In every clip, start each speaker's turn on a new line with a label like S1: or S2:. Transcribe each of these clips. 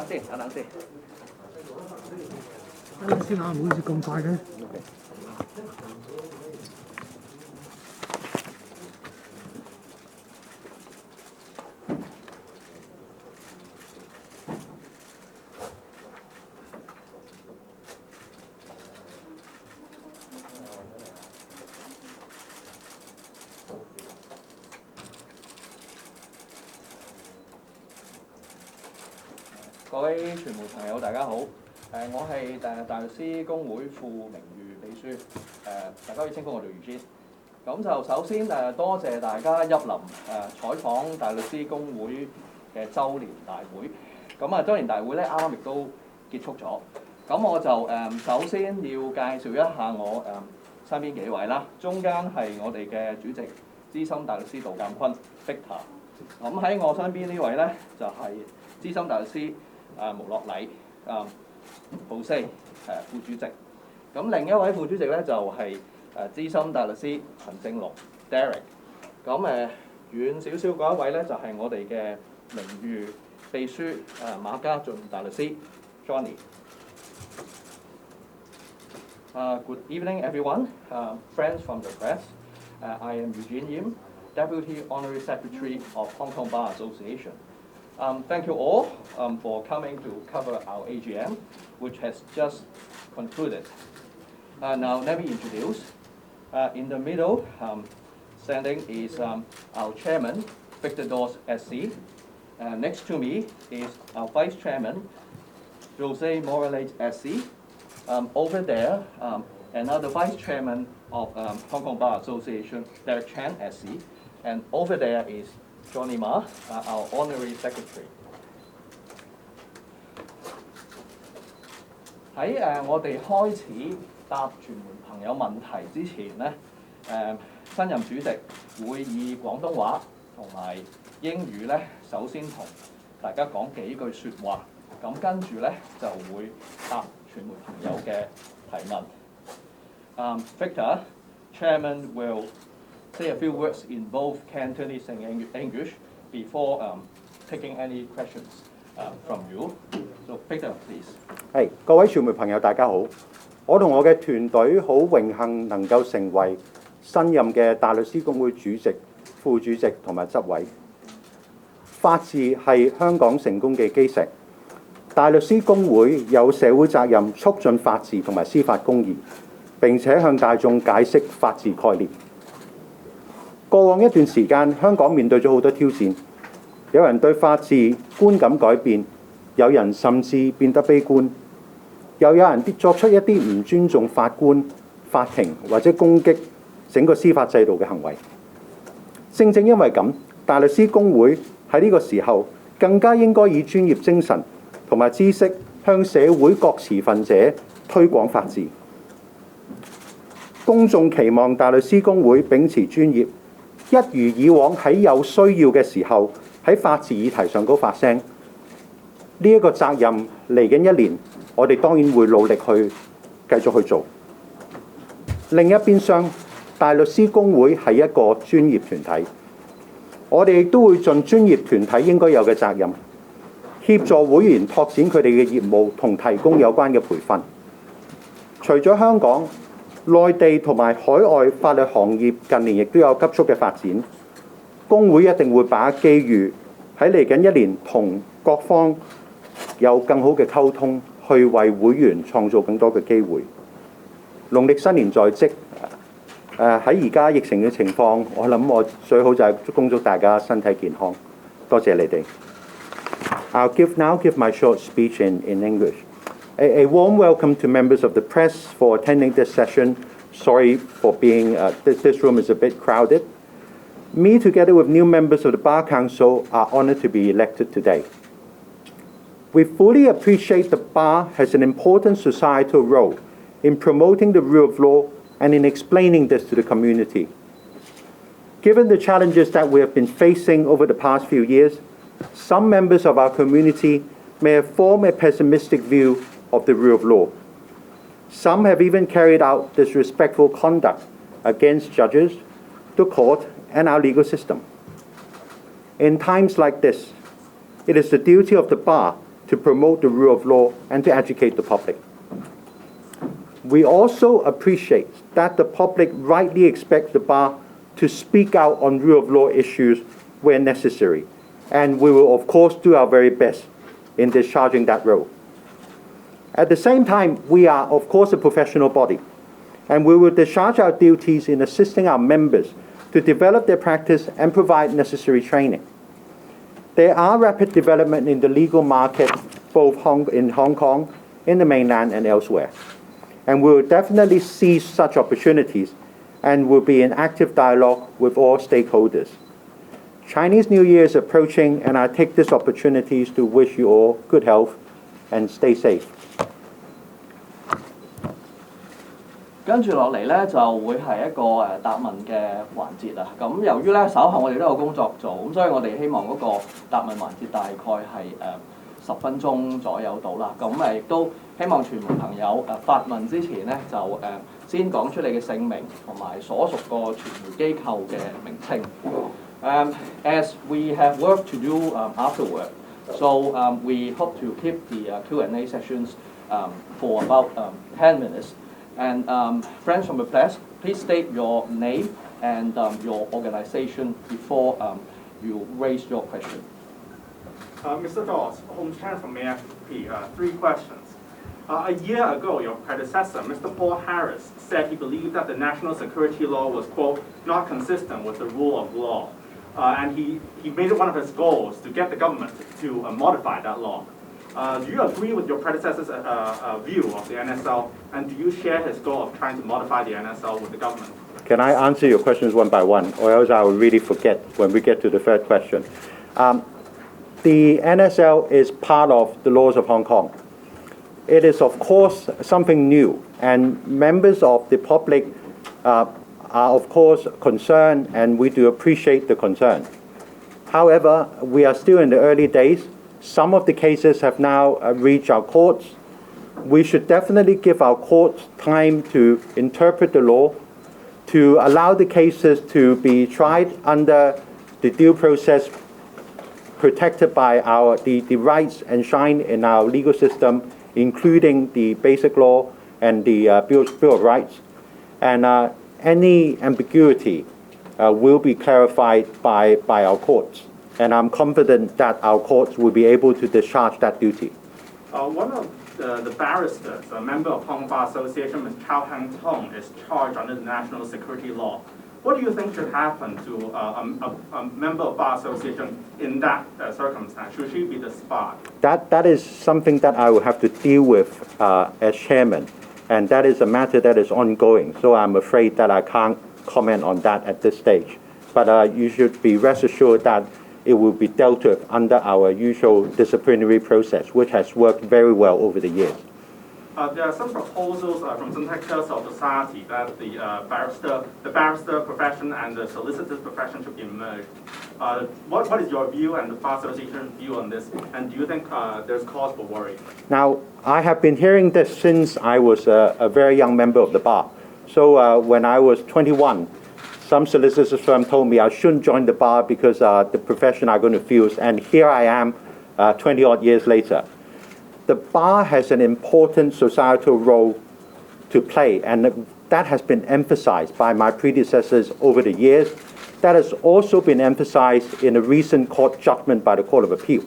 S1: 先，等先。
S2: 等先嚇，唔好意思咁快嘅。
S1: 各位傳媒朋友，大家好。我係大律師公會副名譽秘書，大家可以稱呼我做余先。咁就首先多謝大家蒞臨採訪大律師公會嘅週年大會。咁週年大會咧啱啱亦都結束咗。咁我就首先要介紹一下我身邊幾位啦。中間係我哋嘅主席資深大律師杜鑑坤 Victor。咁喺我身邊呢位咧就係資深大律師毛樂禮Jose 副主席。咁另一位副主席咧就係資深大律師陳正龍 Derek。咁遠少少嗰一位咧就係我哋嘅名譽秘書馬家俊大律師 Johnny。Good evening, everyone. Friends from the press. I am Eugene Yim, Deputy Honorary Secretary of Hong Kong Bar Association. Thank you all for coming to cover our AGM, which has just concluded. Now let me introduce. In the middle, standing is our chairman, Victor Dawes SC. Next to me is our vice chairman, Jose Morales SC. Over there, another vice chairman of Hong Kong Bar Association, Derek Chan SC. And over there is Johnny Ma, our honorary secretary. 喺我哋開始答傳媒朋友問題之前咧，新任主席會以廣東話同埋英語咧，首先同大家講幾句説話，咁跟住咧就會答傳媒朋友嘅提問。Victor, Chairman, will say a few words in both Cantonese and English before taking any questions from you. So Victor, please.
S3: 係，各位傳媒朋友，大家好。我同我嘅團隊好榮幸能夠成為新任嘅大律師公會主席、副主席同埋執委。法治係香港成功嘅基石。大律師公會有社會責任促進法治同埋司法公義，並且向大眾解釋法治概念。過往一段時間，香港面對咗好多挑戰，有人對法治觀感改變，有人甚至變得悲觀，又有人作出一啲唔尊重法官、法庭或者攻擊整個司法制度嘅行為。正因為咁，大律師公會喺呢個時候更加應該以專業精神同埋知識向社會各持份者推廣法治。公眾期望大律師公會秉持專業，一如以往喺有需要嘅時候喺法治議題上高發聲。呢一個責任嚟緊一年，我哋當然會努力去繼續去做。另一邊廂，大律師公會係一個專業團體，我哋亦都會盡專業團體應該有嘅責任，協助會員拓展佢哋嘅業務同提供有關嘅培訓。除咗香港，內地同埋海外法律行業近年亦都有急速嘅發展，公會一定會把握機遇，喺嚟緊一年同各方有更好嘅溝通，去為會員創造更多嘅機會。農曆新年在即，喺而家疫情嘅情況，我諗我最好就係恭祝大家身體健康。多謝你哋。I'll now give my short speech in English. A warm welcome to members of the press for attending this session. Sorry for being, this room is a bit crowded. Me, together with new members of the Bar Council, are honored to be elected today. We fully appreciate the Bar has an important societal role in promoting the rule of law and in explaining this to the community. Given the challenges that we have been facing over the past few years, some members of our community may have formed a pessimistic view of the rule of law. Some have even carried out disrespectful conduct against judges, the court, and our legal system. In times like this, it is the duty of the Bar to promote the rule of law and to educate the public. We also appreciate that the public rightly expects the bar to speak out on rule of law issues where necessary, and we will of course do our very best in discharging that role. At the same time, we are of course a professional body, and we will discharge our duties in assisting our members to develop their practice and provide necessary training. There are rapid development in the legal market both in Hong Kong, in the mainland and elsewhere. And we will definitely seize such opportunities and will be in active dialogue with all stakeholders. Chinese New Year is approaching, and I take this opportunity to wish you all good health and stay safe.
S1: 跟住落嚟咧，就會係一個答問嘅環節啊。咁由於咧稍後我哋都有工作做，咁所以我哋希望嗰個答問環節大概係10分鐘左右到啦。咁亦都希望傳媒朋友發問之前咧，就先講出你嘅姓名同埋所屬個傳媒機構嘅名稱。As we have work to do afterward, so we hope to keep the Q&A sessions for about 10 minutes. And friends from the press, please state your name and your organization before you raise your question.
S4: Mr. Dawes, Holmes Chan from AFP. 3 questions. A year ago, your predecessor, Mr. Paul Harris, said he believed that the national security law was, quote, not consistent with the rule of law. And he made it one of his goals to get the government to modify that law. Do you agree with your predecessor's view of the NSL, and do you share his goal of trying to modify the NSL with the government?
S3: Can I answer your questions one by one, or else I will really forget when we get to the third question? The NSL is part of the laws of Hong Kong. It is, of course, something new, and members of the public are, of course, concerned, and we do appreciate the concern. However, we are still in the early days. Some of the cases have now reached our courts. We should definitely give our courts time to interpret the law, to allow the cases to be tried under the due process protected by the rights enshrined in our legal system, including the Basic Law and the Bill of Rights. And any ambiguity will be clarified by our courts. And I'm confident that our courts will be able to discharge that duty.
S4: One of the barristers, a member of Hong Kong Bar Association, Ms. Chow Hang Tong, is charged under the national security law. What do you think should happen to a member of Bar Association in that circumstance? Should she be disbarred?
S3: That is something that I will have to deal with as chairman, and that is a matter that is ongoing. So I'm afraid that I can't comment on that at this stage. But you should be rest assured that it will be dealt with under our usual disciplinary process, which has worked very well over the years.
S4: There are some proposals from some sectors of society that the barrister profession and the solicitor's profession should be merged. What is your view and the Bar Association's view on this? And do you think there's cause for worry?
S3: Now, I have been hearing this since I was a very young member of the bar. So when I was 21, some solicitors firm told me I shouldn't join the bar because the profession are going to fuse, and here I am 20-odd years later. The bar has an important societal role to play, and that has been emphasized by my predecessors over the years. That has also been emphasized in a recent court judgment by the Court of Appeal.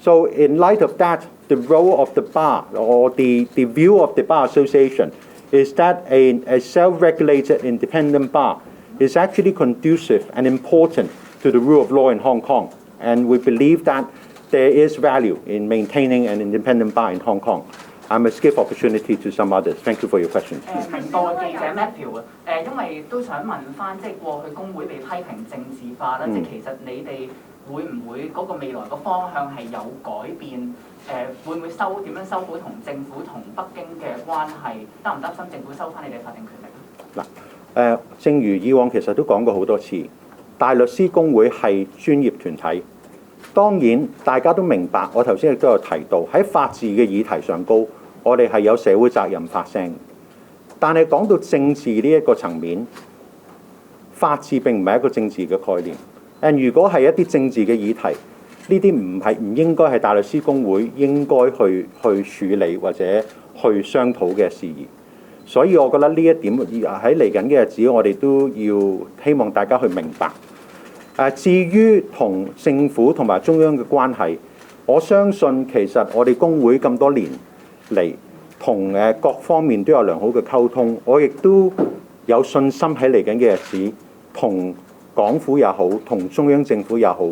S3: So in light of that, the role of the bar, or the view of the Bar Association, is that a self-regulated independent bar is actually conducive and important to the rule of law in Hong Kong. And we believe that there is value in maintaining an independent bar in Hong Kong. I must give opportunity to some others. Thank you for your question.
S5: 明報嘅記者 Matthew 因為都想問翻，即係過去工會被批評政治化啦，即係其實你哋會唔會嗰個未來個方向係有改變？會唔會點樣修補同政府同北京嘅關係？擔唔擔心政府收翻你哋法定權力？
S3: 嗱，正如以往其實都講過好多次，大律師公會係專業團體。當然，大家都明白，我頭先亦都有提到喺法治嘅議題上高，我哋係有社會責任發聲。但係講到政治呢一個層面，法治並唔係一個政治嘅概念。如果係一啲政治嘅議題，呢啲唔應該係大律師公會應該去處理或者去商討嘅事宜。所以我覺得呢一點喺嚟緊嘅日子，我哋都要希望大家去明白。至於同政府同埋中央嘅關係，我相信其實我哋公會咁多年嚟同各方面都有良好嘅溝通，我亦都有信心喺嚟緊嘅日子，同港府也好，同中央政府也好，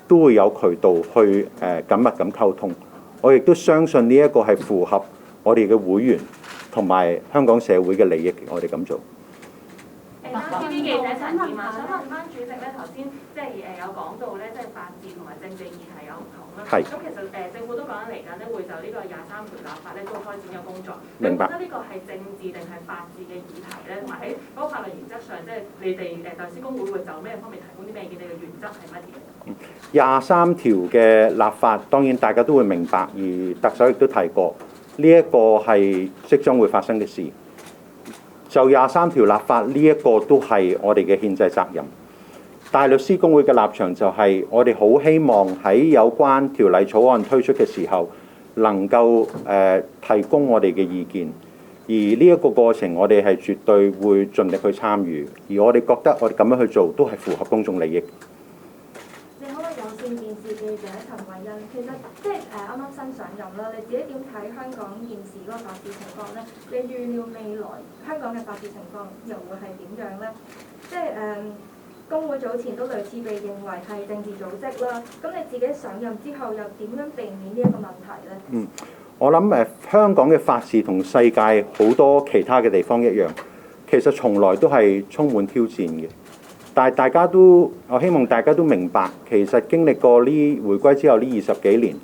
S3: 都會有渠道去緊密咁溝通。我亦都相信呢一個係符合我哋嘅會員同埋香港社會嘅利益，我哋咁做。
S6: TVB 記者陳燕啊，想問翻主席咧，頭先即係有講到咧，即係法治同埋政治議題有唔同啦。
S3: 係。
S6: 咁其實政府都講緊嚟緊咧，會就呢個23條立法咧都開展有工作。
S3: 明白。
S6: 你覺得呢個係政治定係法治嘅議題咧？同埋喺嗰個法律原則上，即係你哋大律師公會會就咩方面提供啲咩意見？你嘅原則係乜嘢
S3: ？23條嘅立法當然大家都會明白，而特首亦都提過，呢一個係即將會發生嘅事。就23條立法呢一個都係我哋嘅憲制責任。大律師公會嘅立場就係我哋好希望喺有關條例草案推出嘅時候，能夠提供我哋嘅意見。而呢一個過程，我哋係絕對會盡力去參與。而我哋覺得我哋咁樣去做都係符合公眾利益。
S7: 你好，有線電視記者陳慧欣。其實即係啱啱新上任啦，你自己點睇香港現時嗰個法治情況咧？你預料未來香港嘅法治情況又會係點樣咧？即係公會早前都類似被認為係政治組織啦。咁你自己上任之後又點樣避免呢一個問題咧？
S3: 我諗香港嘅法治同世界好多其他嘅地方一樣，其實從來都係充滿挑戰嘅。但係我希望大家都明白，其實經歷過呢回歸之後呢20幾年，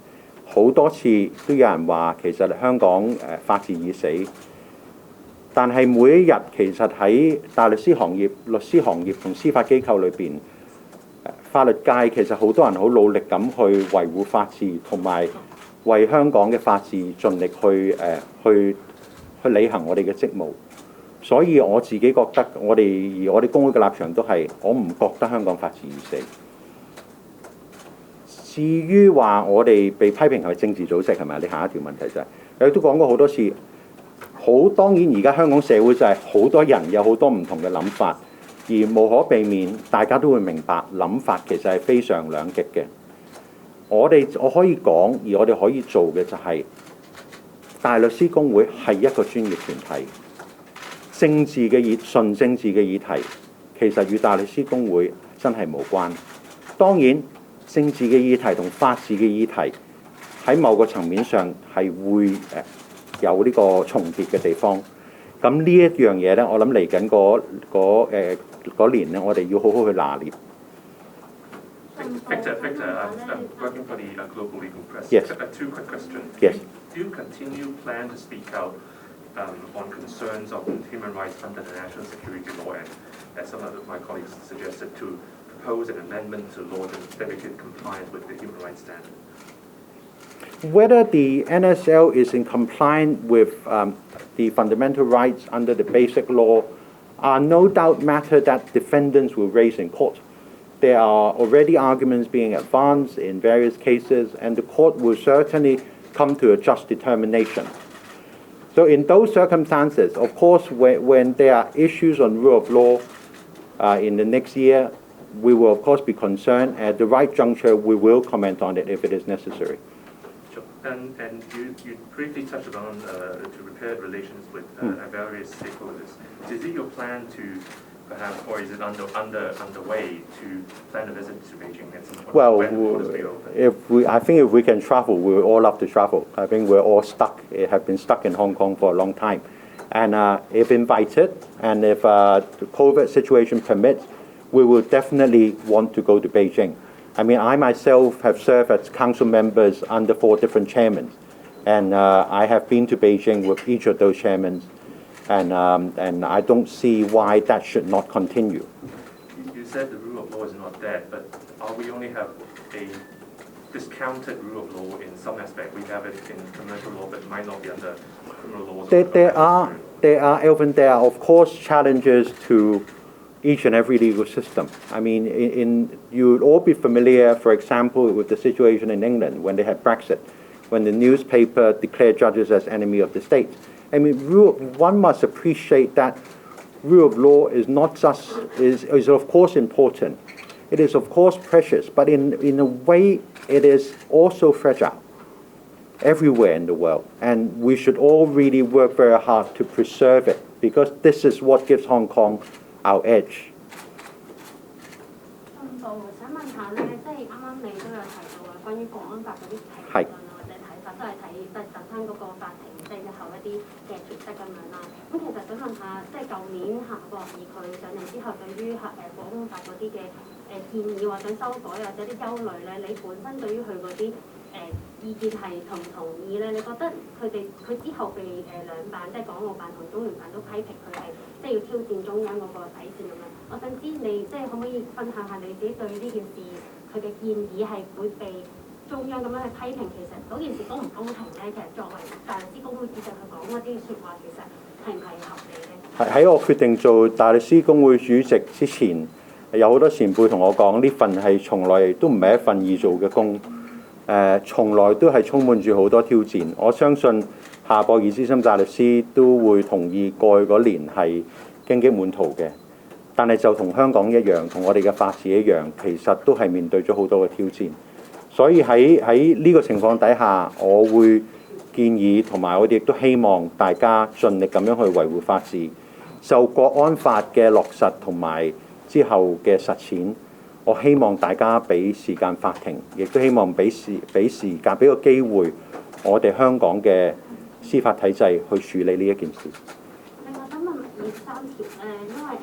S3: 好多次都有人話其實香港法治已死。但係每一日其實喺大律師行業、律師行業同司法機構裏邊，法律界其實好多人好努力咁去維護法治，同埋為香港嘅法治盡力去履行我哋嘅職務。所以我自己覺得我哋公會嘅立場都係，我唔覺得香港法治已死。至於話我哋被批評係政治組織係咪？你下一條問題就係，你都講過好多次。當然而家香港社會就係好多人有好多唔同嘅諗法，而無可避免，大家都會明白諗法其實係非常兩極嘅。我可以講，而我哋可以做嘅就係，大律師公會係一個專業團體。純政治嘅議題，其實與大律師公會真係無關。當然，政治嘅議題同法治嘅議題喺某個層面上係會有呢個重疊嘅地方。咁呢一樣嘢咧，我諗嚟緊嗰年咧，我哋要好好去拿捏。
S4: Victor, working for the global legal press.
S3: Yes.
S4: 2 quick questions.
S3: Yes.
S4: Do you continue plan to speak out on concerns of human rights under the national security law, and as some of my colleagues suggested, to propose an amendment to law that make it compliant with the human rights standard?
S3: Whether the NSL is in compliance with the fundamental rights under the basic law are no doubt matter that defendants will raise in court. There are already arguments being advanced in various cases, and the court will certainly come to a just determination. So in those circumstances, of course, when there are issues on rule of law in the next year, we will of course be concerned. At the right juncture, we will comment on it if it is necessary.
S4: Sure. And you briefly touched on to repair relations with various stakeholders. Is it your plan to perhaps, or is it underway to plan a visit to Beijing at some point?
S3: Well,
S4: when the borders be open?
S3: I think if we can travel, we would all love to travel. I think we're all have been stuck in Hong Kong for a long time. And if invited, and if the COVID situation permits, we will definitely want to go to Beijing. I mean, I myself have served as council members under 4 different chairmen. And I have been to Beijing with each of those chairmen. And I don't see why that should not continue.
S4: You said the rule of law is not dead, but we only have a discounted rule of law in some aspect. We have it in commercial law, but it might not be under criminal laws.
S3: There are of course challenges to each and every legal system. I mean, you'd all be familiar, for example, with the situation in England when they had Brexit, when the newspaper declared judges as enemy of the state. I mean, one must appreciate that rule of law is not just, is of course important. It is of course precious, but in a way it is also fragile everywhere in the world. And we should all really work very hard to preserve it, because this is what gives Hong Kong our edge.
S8: 想問下咧，即係啱啱你都有提到啊，關於國安法嗰啲評論啊或者睇法，都係睇即係特登嗰個法庭即係日後一啲嘅詮釋咁樣啦。咁其實想問下，即係舊年夏博士佢上任之後，對於國安法嗰啲嘅建議或者修改或者啲憂慮咧，你本身對於佢嗰啲意見係同唔同意咧？你覺得佢之後被兩辦即係港澳辦同中聯辦都批評佢係即係要挑戰中央嗰個底線咁樣？我想知你即係可唔可以分享下你自己對呢件事佢嘅建議係會被中央咁樣去批評，其實嗰件事公唔公平咧？其實作為大律師公會主席去講嗰啲説話，其實係唔係合理咧？
S3: 喺我決定做大律師公會主席之前，有好多前輩同我講，呢份係從來都唔係一份易做嘅工。從來都係充滿住好多挑戰。我相信夏博義資深大律師都會同意過去嗰年係荊棘滿途嘅，但係就同香港一樣，同我哋嘅法治一樣，其實都係面對咗好多嘅挑戰。所以喺呢個情況底下，我會建議同埋我哋亦都希望大家盡力咁樣去維護法治，就國安法嘅落實同埋之後嘅實踐。我希望大家俾時間法庭，亦都希望俾時間，俾個機會我哋香港嘅司法體制去處理呢一件事。
S8: 另外想問23條咧，因為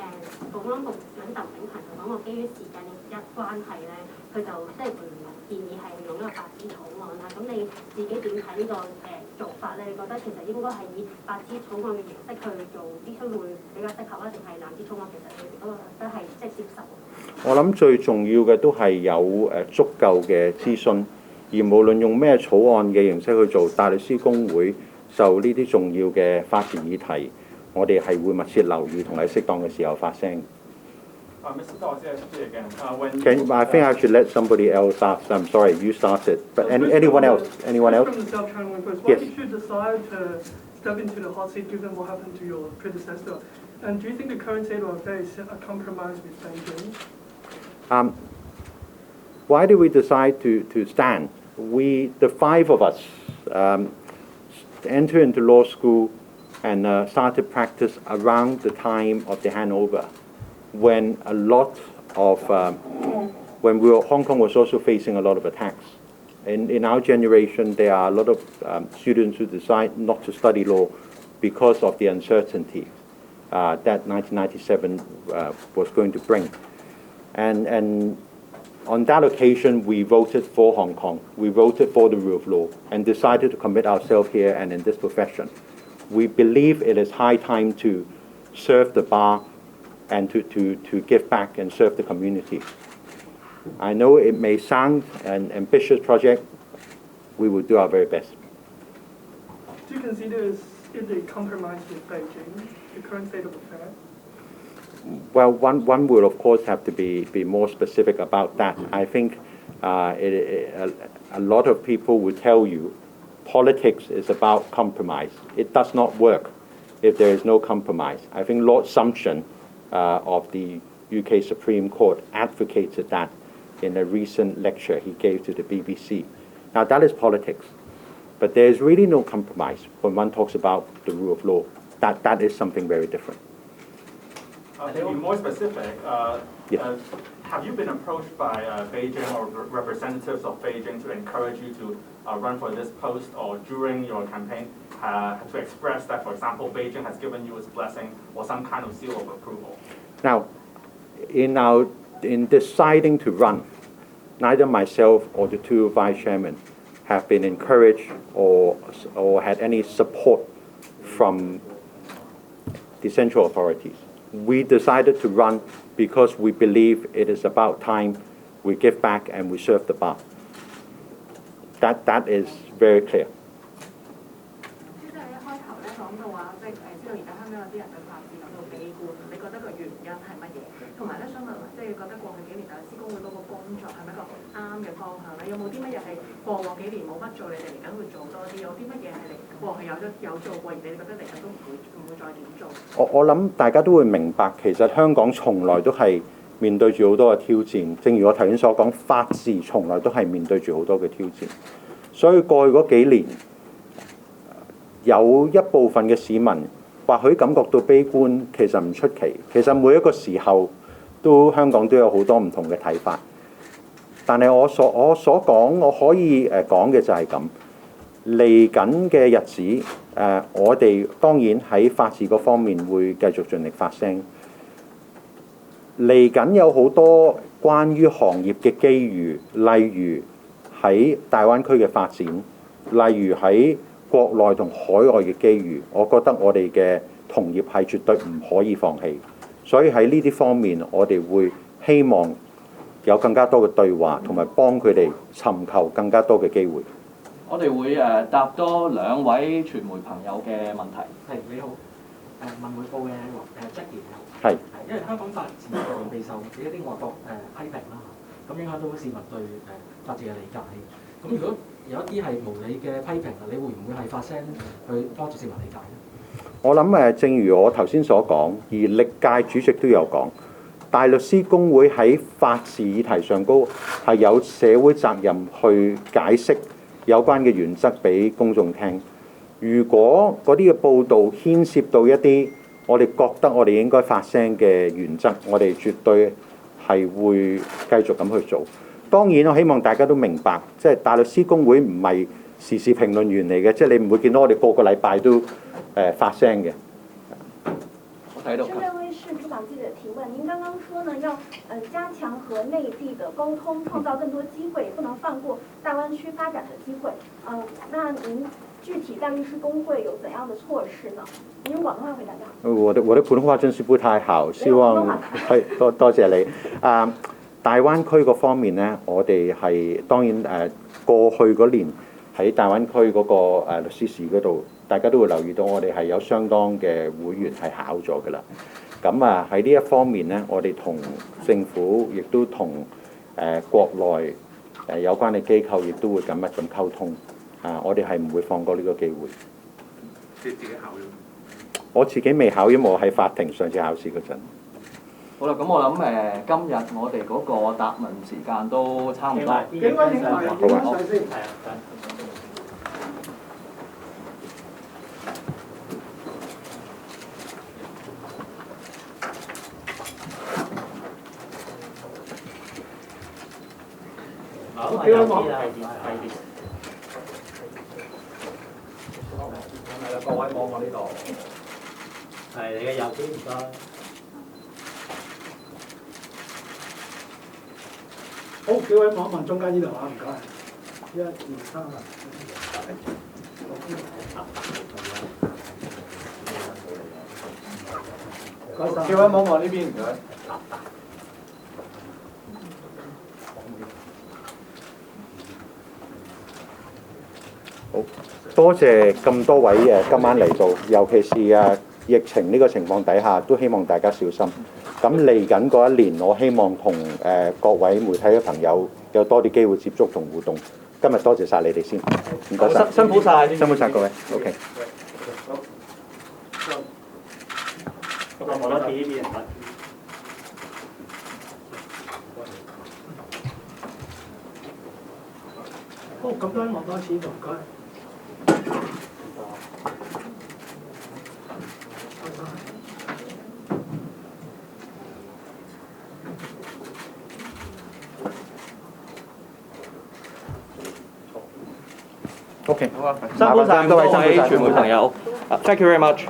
S8: 保安局長鄧炳強就講過，基於時間嘅關係咧，佢就即係唔建議係用一個白紙草案啦。咁你自己點睇呢個做法咧？你覺得其實應該係以白紙草案嘅形式去做諮詢會比較適合啊，定係藍紙草案其實你嗰個都係即係接受？
S3: 我諗最重要嘅都係有足夠嘅諮詢，而無論用咩草案嘅形式去做，大律師公會就呢啲重要嘅法治議題，我哋係會密切留意同喺適當嘅時候發聲。
S4: Mr. Dawes, again.
S3: I think I should let somebody else ask. I'm sorry, you started. But anyone else? Anyone else?
S2: From the South China One first.
S3: Yes.
S2: Why did you decide to step into the hot seat given what happened to your predecessor? And do you think the current state of affairs is a compromise with Beijing?
S3: Why did we decide to stand? The five of us, entered into law school and started practice around the time of the handover, when a lot of Hong Kong was also facing a lot of attacks. In our generation, there are a lot of students who decide not to study law because of the uncertainty that 1997 was going to bring. And on that occasion, we voted for Hong Kong. We voted for the rule of law and decided to commit ourselves here and in this profession. We believe it is high time to serve the bar and to give back and serve the community. I know it may sound an ambitious project. We will do our very best.
S2: Do you consider it a compromise with Beijing, the current state of affairs?
S3: Well, one will of course have to be more specific about that. I think a lot of people will tell you politics is about compromise. It does not work if there is no compromise. I think Lord Sumption of the UK Supreme Court advocated that in a recent lecture he gave to the BBC. Now that is politics, but there is really no compromise when one talks about the rule of law. That is something very different.
S4: To be more specific,
S3: Yes.
S4: have you been approached by Beijing or representatives of Beijing to encourage you to run for this post, or during your campaign to express that, for example, Beijing has given you its blessing or some kind of seal of approval?
S3: Now, in deciding to run, neither myself or the two vice chairmen have been encouraged or had any support from the central authorities. We decided to run because we believe it is about time we give back and we serve the bar. That is very clear.
S8: 即係一開頭咧講到話
S6: 話，即係知道而家香港有啲人對法治感到悲觀，你覺得個原因係乜嘢？同埋咧，想問即係覺得過去幾年大律師公會嗰個工作係咪一個啱嘅方向咧？有冇啲乜嘢係過往幾年冇乜做，你哋嚟緊會做多啲？有啲乜嘢係你過去有做過，而你覺得嚟緊都唔會再點做？
S3: 我諗大家都會明白，其實香港從來都係面對住好多嘅挑戰。正如我頭先所講，法治從來都係面對住好多嘅挑戰。所以過去嗰幾年，有一部分嘅市民或許感覺到悲觀，其實唔出奇。其實每一個時候香港都有好多唔同嘅睇法。但係我所講，我可以講嘅就係咁。嚟緊嘅日子，我哋當然喺法治嗰方面會繼續盡力發聲。嚟緊有好多關於行業嘅機遇，例如喺大灣區嘅發展，例如喺國內同海外嘅機遇，我覺得我哋嘅同業係絕對唔可以放棄。所以喺呢啲方面，我哋會希望有更加多嘅對話，同埋幫佢哋尋求更加多嘅機會。
S1: 我哋會答多2位傳媒朋友嘅問題。
S9: 係你好，文匯報嘅質疑
S3: 係
S9: 因為香港法治備受一啲外國批評啦，咁影響到市民對法治嘅理解。咁如果有一啲係無理嘅批評，你會唔會係發聲去幫助市民理解咧？
S3: 我諗正如我頭先所講，而歷屆主席都有講，大律師公會喺法治議題上高係有社會責任去解釋有關嘅原則俾公眾聽。如果嗰啲嘅報導牽涉到一啲我哋覺得我哋應該發聲嘅原則，我哋絕對係會繼續咁去做。當然，我希望大家都明白，即係大律師公會唔係時事評論員嚟嘅，即係你唔會見到我哋個個禮拜都發聲嘅。
S1: 我睇到。
S7: 这位是主港記者提問，您剛剛說呢，要加強和內地的溝通，創造更多機會，不能放過大灣區發展的機會。那您具體大律師公會有怎樣的措施呢？您用廣東話回答就好。
S3: 我的普通話真是不太好，希望係多謝你。大灣區嗰方面呢，我哋係當然過去嗰年喺大灣區嗰個律師試嗰度，大家都會留意到我哋係有相當嘅會員係考咗㗎啦。咁喺呢一方面呢，我哋同政府亦都同國內有關嘅機構亦都會緊密咁溝通。我哋係唔會放過呢個機會。
S4: 自己考咗？
S3: 我自己未考，因為我喺法庭上次考試嗰陣。
S1: 好啦，咁我諗今日我哋嗰個答問時間都差唔多。
S2: 幾位請埋，幾位上先。
S9: 好，
S2: 幾位講？
S1: 各位望我呢度。
S9: 係你嘅右邊，唔該。
S2: 好，幾位望一望中間呢度啊，唔該。1、2、3啊。幾位望一望呢邊，唔該。
S3: 好多謝咁多位今晚嚟到，尤其是疫情呢個情況底下，都希望大家小心。咁嚟緊嗰一年，我希望同各位媒體嘅朋友有多啲機會接觸同互動。今日多謝晒你哋先，唔該晒，
S1: 辛苦晒，
S3: 辛苦晒各位。OK。
S9: 咁我攞呢邊。
S2: 好，咁多望多次呢度，唔該。
S1: OK，辛苦晒各位傳媒朋友，Thank you very much。